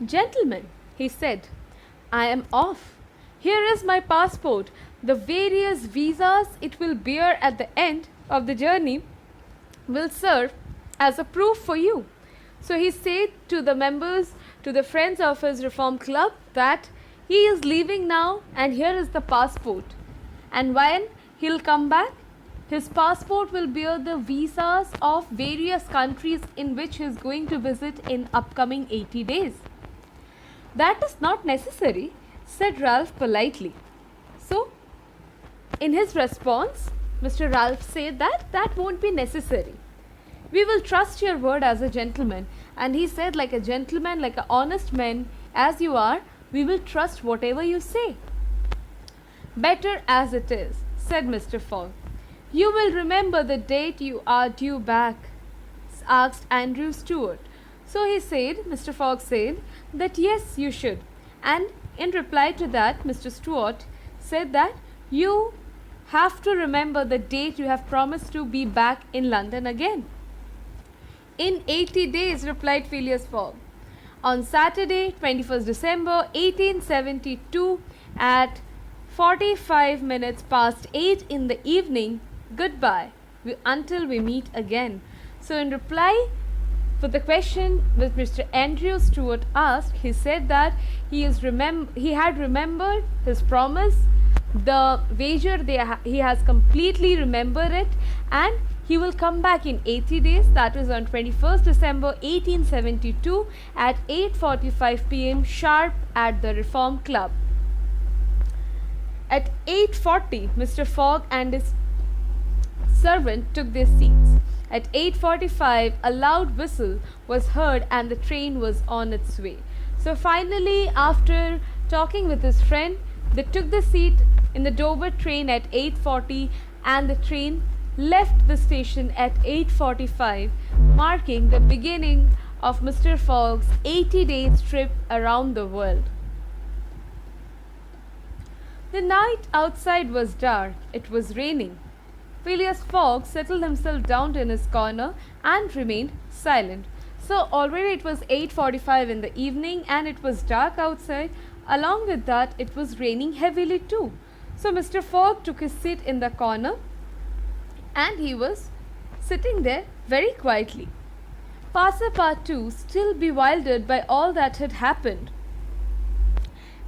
Gentlemen, he said, I am off. Here is my passport. The various visas it will bear at the end of the journey will serve as a proof for you. So he said to the members, to the friends of his Reform Club, that he is leaving now and here is the passport. And when he'll come back, his passport will bear the visas of various countries in which he is going to visit in upcoming 80 days. That is not necessary, said Ralph politely. So, in his response, Mr. Ralph said that that won't be necessary. We will trust your word as a gentleman. And he said, like a gentleman, like an honest man as you are, we will trust whatever you say. Better as it is, said Mr. Fogg. You will remember the date you are due back, asked Andrew Stuart. So he said, Mr. Fogg said, that yes, you should. And in reply to that, Mr. Stuart said that you have to remember the date you have promised to be back in London again. In 80 days, replied Phileas Fogg. On Saturday, 21st December 1872 at 45 minutes past 8 in the evening, goodbye until we meet again. So in reply for the question which Mr. Andrew Stuart asked, he said that he had remembered his promise, the wager he has completely remembered it, and he will come back in 80 days, that is on 21st December 1872 at 8:45 p.m. sharp at the Reform Club. At 8:40, Mr. Fogg and his servant took their seats. At 8:45, a loud whistle was heard and the train was on its way. So finally, after talking with his friend, they took the seat in the Dover train at 8:40 and the train left the station at 8:45, marking the beginning of Mr. Fogg's 80 days trip around the world. The night outside was dark. It was raining. Phileas Fogg settled himself down in his corner and remained silent. So already it was 8:45 in the evening and it was dark outside. Along with that, it was raining heavily too. So Mr. Fogg took his seat in the corner and he was sitting there very quietly. Passepartout, still bewildered by all that had happened,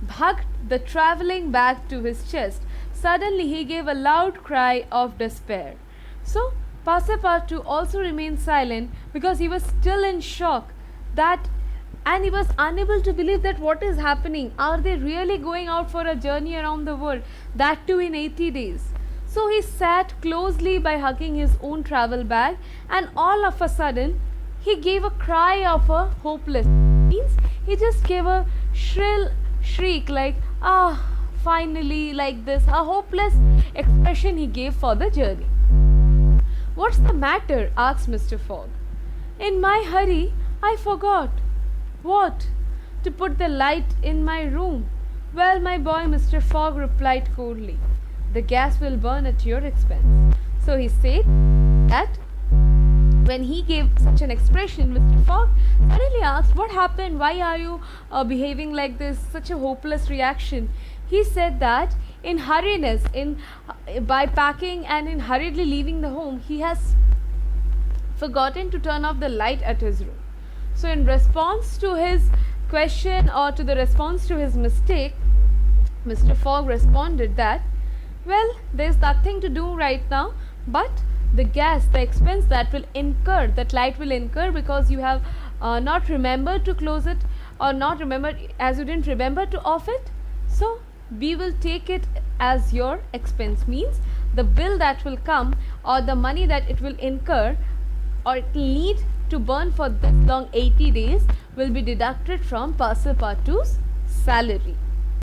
hugged the travelling bag to his chest. Suddenly he gave a loud cry of despair. So Passepartout also remained silent because he was still in shock and he was unable to believe that what is happening. Are they really going out for a journey around the world, that too in 80 days? So he sat closely by hugging his own travel bag, and all of a sudden he gave a cry of a hopeless. Means he just gave a shrill shriek like, finally, like this, a hopeless expression he gave for the journey. What's the matter? Asked Mr. Fogg. In my hurry, I forgot. What? To put the light in my room. Well, my boy, Mr. Fogg replied coldly, the gas will burn at your expense. So he said that when he gave such an expression, Mr. Fogg suddenly asked, what happened? Why are you behaving like this? Such a hopeless reaction. He said that in hurriness, by packing and in hurriedly leaving the home, he has forgotten to turn off the light at his room. So in response to his question or to the response to his mistake, Mr. Fogg responded that, well, there's nothing to do right now, but the gas, the expense that light will incur because you have not remembered to close it or not remembered as you didn't remember to off it. So we will take it as your expense, means the bill that will come or the money that it will incur or it will need to burn for this long 80 days will be deducted from Passepartout's salary.